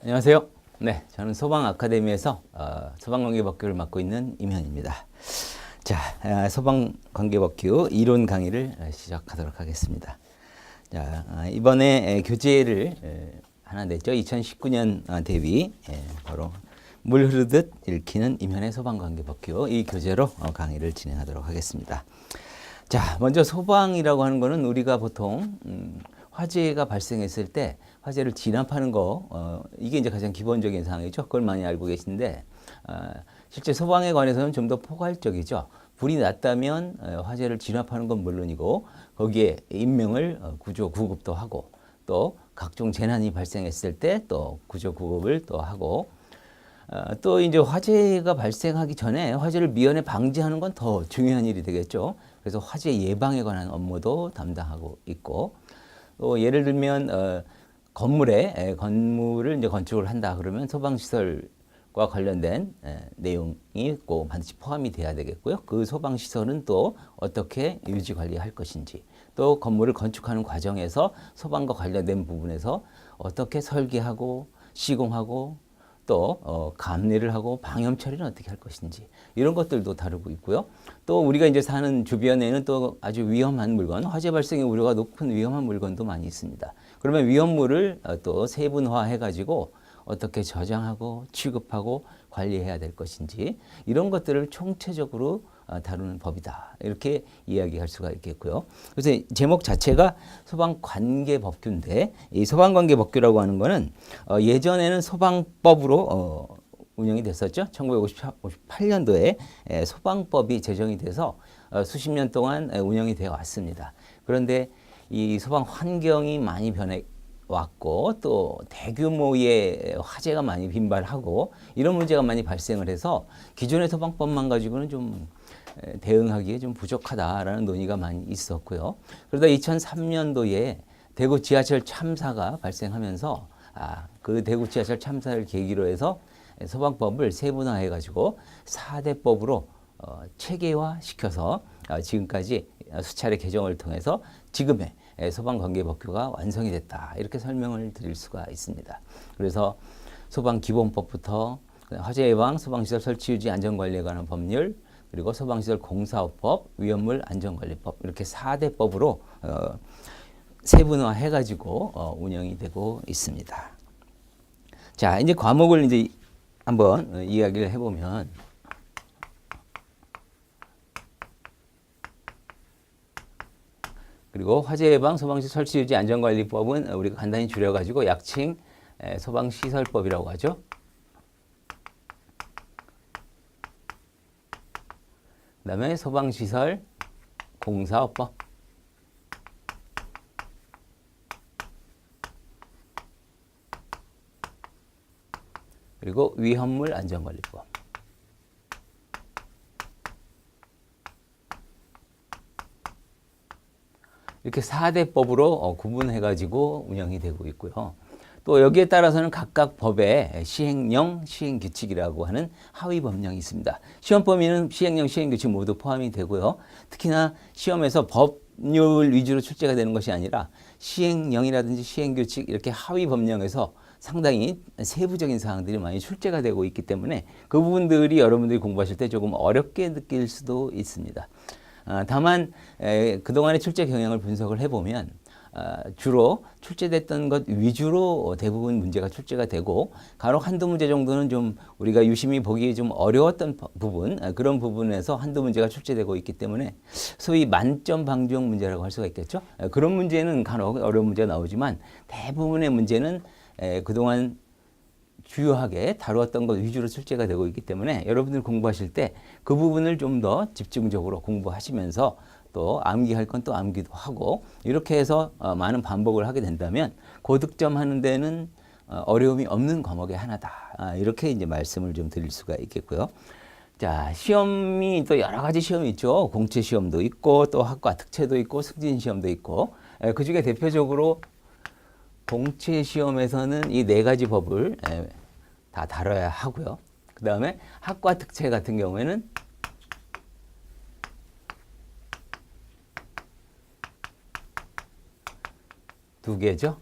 안녕하세요. 네, 저는 소방아카데미에서 소방관계법규를 맡고 있는 임현입니다. 자, 소방관계법규 이론 강의를 시작하도록 하겠습니다. 자, 이번에 교재를 하나 냈죠. 2019년 대비 바로 물 흐르듯 읽히는 임현의 소방관계법규 이 교재로 강의를 진행하도록 하겠습니다. 자, 먼저 소방이라고 하는 거는 우리가 보통 화재가 발생했을 때 화재를 진압하는 거 이게 이제 가장 기본적인 사항이죠. 그걸 많이 알고 계신데 실제 소방에 관해서는 좀 더 포괄적이죠. 불이 났다면 화재를 진압하는 건 물론이고 거기에 인명을 구조 구급도 하고 또 각종 재난이 발생했을 때 또 구조 구급을 또 하고 또 이제 화재가 발생하기 전에 화재를 미연에 방지하는 건 더 중요한 일이 되겠죠. 그래서 화재 예방에 관한 업무도 담당하고 있고 또 예를 들면 건물을 이제 건축을 한다 그러면 소방시설과 관련된 내용이 꼭 반드시 포함이 돼야 되겠고요. 그 소방시설은 또 어떻게 유지 관리할 것인지 또 건물을 건축하는 과정에서 소방과 관련된 부분에서 어떻게 설계하고 시공하고 또 감리를 하고 방염 처리는 어떻게 할 것인지 이런 것들도 다루고 있고요. 또 우리가 이제 사는 주변에는 또 아주 위험한 물건, 화재 발생의 우려가 높은 위험한 물건도 많이 있습니다. 그러면 위험물을 또 세분화해 가지고 어떻게 저장하고 취급하고 관리해야 될 것인지 이런 것들을 총체적으로 다루는 법이다. 이렇게 이야기할 수가 있겠고요. 그래서 제목 자체가 소방관계법규인데 이 소방관계법규라고 하는 거는 예전에는 소방법으로 운영이 됐었죠. 1958년도에 소방법이 제정이 돼서 수십 년 동안 운영이 되어 왔습니다. 그런데 이 소방 환경이 많이 변해 왔고 또 대규모의 화재가 많이 빈발하고 이런 문제가 많이 발생을 해서 기존의 소방법만 가지고는 좀 대응하기에 좀 부족하다라는 논의가 많이 있었고요. 그러다 2003년도에 대구 지하철 참사가 발생하면서 그 대구 지하철 참사를 계기로 해서 소방법을 세분화해 가지고 4대법으로 체계화 시켜서 지금까지 수차례 개정을 통해서 지금의 소방관계법규가 완성이 됐다. 이렇게 설명을 드릴 수가 있습니다. 그래서 소방기본법부터 화재 예방, 소방시설 설치 유지 안전관리에 관한 법률, 그리고 소방시설 공사업법, 위험물 안전관리법 이렇게 4대법으로 세분화해 가지고 운영이 되고 있습니다. 자, 이제 과목을 이제 한번 이야기를 해보면 그리고 화재 예방 소방시설 설치 유지 안전관리법은 우리가 간단히 줄여가지고 약칭 소방시설법이라고 하죠. 그 다음에 소방시설 공사업법. 그리고 위험물 안전관리법. 이렇게 4대법으로 구분해가지고 운영이 되고 있고요. 또 여기에 따라서는 각각 법에 시행령, 시행규칙이라고 하는 하위 법령이 있습니다. 시험 범위는 시행령, 시행규칙 모두 포함이 되고요. 특히나 시험에서 법률 위주로 출제가 되는 것이 아니라 시행령이라든지 시행규칙 이렇게 하위 법령에서 상당히 세부적인 사항들이 많이 출제가 되고 있기 때문에 그 부분들이 여러분들이 공부하실 때 조금 어렵게 느낄 수도 있습니다. 다만 그동안의 출제 경향을 분석을 해보면 주로 출제됐던 것 위주로 대부분 문제가 출제가 되고 간혹 한두 문제 정도는 좀 우리가 유심히 보기에 좀 어려웠던 부분 그런 부분에서 한두 문제가 출제되고 있기 때문에 소위 만점 방지용 문제라고 할 수가 있겠죠. 그런 문제는 간혹 어려운 문제가 나오지만 대부분의 문제는 그동안 주요하게 다루었던 것 위주로 출제가 되고 있기 때문에 여러분들 공부하실 때 그 부분을 좀 더 집중적으로 공부하시면서 또 암기할 건 또 암기도 하고 이렇게 해서 많은 반복을 하게 된다면 고득점 하는 데는 어려움이 없는 과목의 하나다. 이렇게 이제 말씀을 좀 드릴 수가 있겠고요. 자, 시험이 또 여러 가지 시험이 있죠. 공채 시험도 있고 또 학과 특채도 있고 승진 시험도 있고 그 중에 대표적으로 공채 시험에서는 이 네 가지 법을 다 다뤄야 하고요. 그 다음에 학과 특채 같은 경우에는 두 개죠.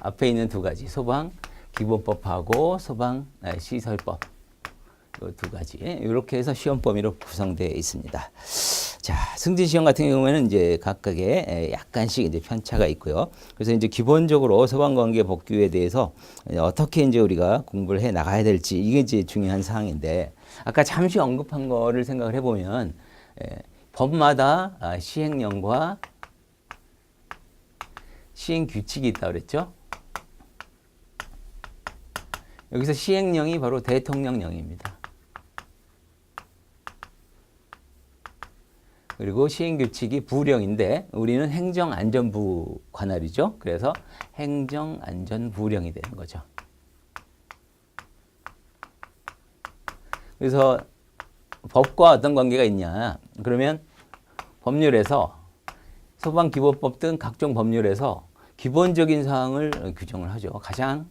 앞에 있는 두 가지 소방 기본법하고 소방 시설법 이 두 가지 이렇게 해서 시험 범위로 구성되어 있습니다. 자, 승진 시험 같은 경우에는 이제 각각의 약간씩 이제 편차가 있고요. 그래서 이제 기본적으로 소방관계 복귀에 대해서 어떻게 이제 우리가 공부를 해 나가야 될지 이게 이제 중요한 사항인데 아까 잠시 언급한 거를 생각을 해보면 법마다 시행령과 시행 규칙이 있다고 그랬죠. 여기서 시행령이 바로 대통령령입니다. 그리고 시행규칙이 부령인데 우리는 행정안전부 관할이죠. 그래서 행정안전부령이 되는 거죠. 그래서 법과 어떤 관계가 있냐. 그러면 법률에서 소방기본법 등 각종 법률에서 기본적인 사항을 규정을 하죠. 가장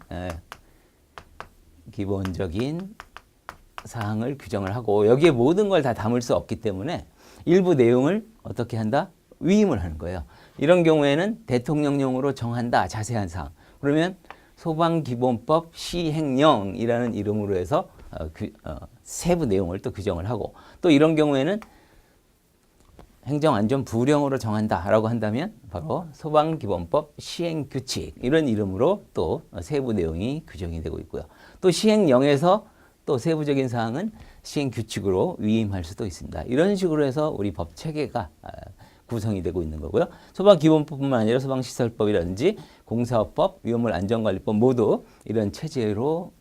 기본적인 사항을 규정을 하고 여기에 모든 걸 다 담을 수 없기 때문에 일부 내용을 어떻게 한다? 위임을 하는 거예요. 이런 경우에는 대통령령으로 정한다. 자세한 사항. 그러면 소방기본법 시행령이라는 이름으로 해서 세부 내용을 또 규정을 하고 또 이런 경우에는 행정안전부령으로 정한다라고 한다면 바로 소방기본법 시행규칙 이런 이름으로 또 세부 내용이 규정이 되고 있고요. 또 시행령에서 또 세부적인 사항은 시행규칙으로 위임할 수도 있습니다. 이런 식으로 해서 우리 법 체계가 구성이 되고 있는 거고요. 소방기본법뿐만 아니라 소방시설법이라든지 공사법, 위험물 안전관리법 모두 이런 체제로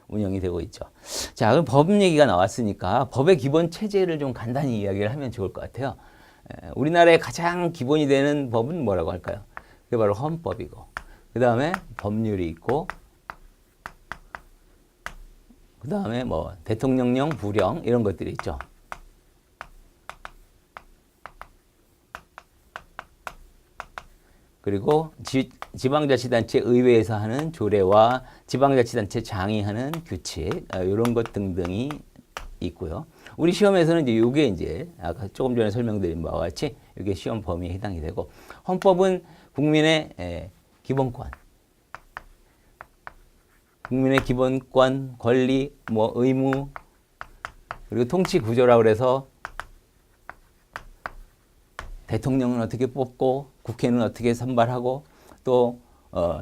운영이 되고 있죠. 자, 그럼 법 얘기가 나왔으니까 법의 기본 체제를 좀 간단히 이야기를 하면 좋을 것 같아요. 우리나라의 가장 기본이 되는 법은 뭐라고 할까요? 그게 바로 헌법이고 그 다음에 법률이 있고 그 다음에 뭐 대통령령, 부령 이런 것들이 있죠. 그리고 지방자치단체 의회에서 하는 조례와 지방자치단체 장이 하는 규칙 이런 것 등등이 있고요. 우리 시험에서는 이제 이게 이제 아까 조금 전에 설명드린 바와 같이 이게 시험 범위에 해당이 되고 헌법은 국민의 기본권, 국민의 기본권, 권리, 뭐 의무 그리고 통치 구조라고 그래서 대통령은 어떻게 뽑고 국회는 어떻게 선발하고 또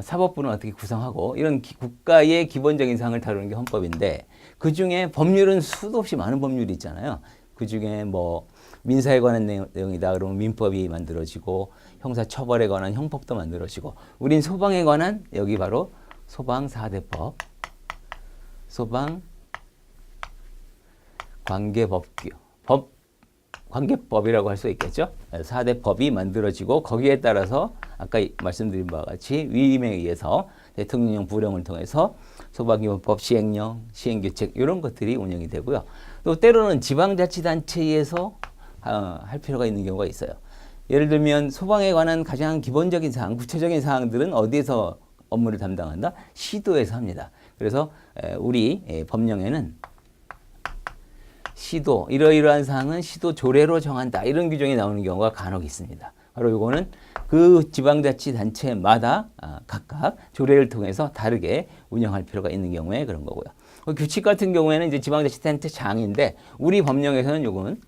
사법부는 어떻게 구성하고 이런 국가의 기본적인 사항을 다루는 게 헌법인데 그중에 법률은 수도 없이 많은 법률이 있잖아요. 그중에 뭐 민사에 관한 내용이다 그러면 민법이 만들어지고 형사처벌에 관한 형법도 만들어지고 우린 소방에 관한 여기 바로 소방4대법, 관계법이라고 할 수 있겠죠. 4대 법이 만들어지고 거기에 따라서 아까 말씀드린 바와 같이 위임에 의해서 대통령령 부령을 통해서 소방기본법 시행령, 시행규칙 이런 것들이 운영이 되고요. 또 때로는 지방자치단체에서 할 필요가 있는 경우가 있어요. 예를 들면 소방에 관한 가장 기본적인 사항, 구체적인 사항들은 어디에서 업무를 담당한다? 시도에서 합니다. 그래서 우리 법령에는 시도, 이러이러한 사항은 시도 조례로 정한다. 이런 규정이 나오는 경우가 간혹 있습니다. 바로 이거는 그 지방자치단체마다 각각 조례를 통해서 다르게 운영할 필요가 있는 경우에 그런 거고요. 규칙 같은 경우에는 이제 지방자치단체 장인데 우리 법령에서는 요거는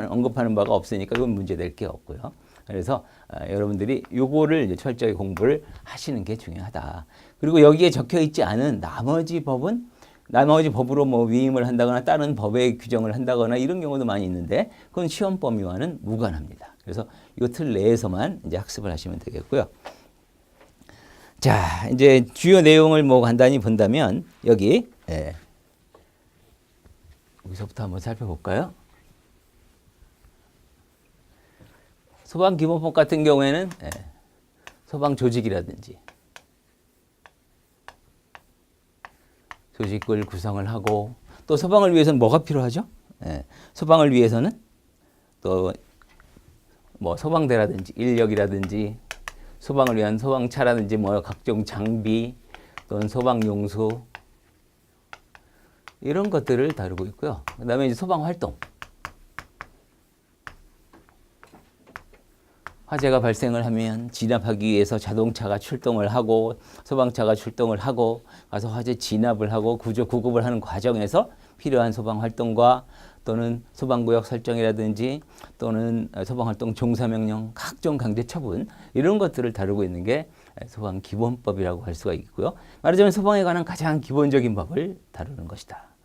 언급하는 바가 없으니까 이건 문제될 게 없고요. 그래서 여러분들이 요거를 이제 철저히 공부를 하시는 게 중요하다. 그리고 여기에 적혀 있지 않은 나머지 법으로 뭐 위임을 한다거나 다른 법의 규정을 한다거나 이런 경우도 많이 있는데 그건 시험 범위와는 무관합니다. 그래서 이 틀 내에서만 이제 학습을 하시면 되겠고요. 자, 이제 주요 내용을 뭐 간단히 본다면 여기서부터 한번 살펴볼까요? 소방기본법 같은 경우에는 소방조직이라든지 조직을 구성을 하고 또 소방을 위해서는 뭐가 필요하죠? 소방을 위해서는 또 뭐 소방대라든지 인력이라든지 소방을 위한 소방차라든지 뭐 각종 장비 또는 소방용수 이런 것들을 다루고 있고요. 그다음에 이제 소방활동 화재가 발생을 하면 진압하기 위해서 자동차가 출동을 하고 소방차가 출동을 하고 가서 화재 진압을 하고 구조 구급을 하는 과정에서 필요한 소방 활동과 또는 소방구역 설정이라든지 또는 소방활동 종사명령, 각종 강제 처분 이런 것들을 다루고 있는 게 소방기본법이라고 할 수가 있고요. 말하자면 소방에 관한 가장 기본적인 법을 다루는 것이다.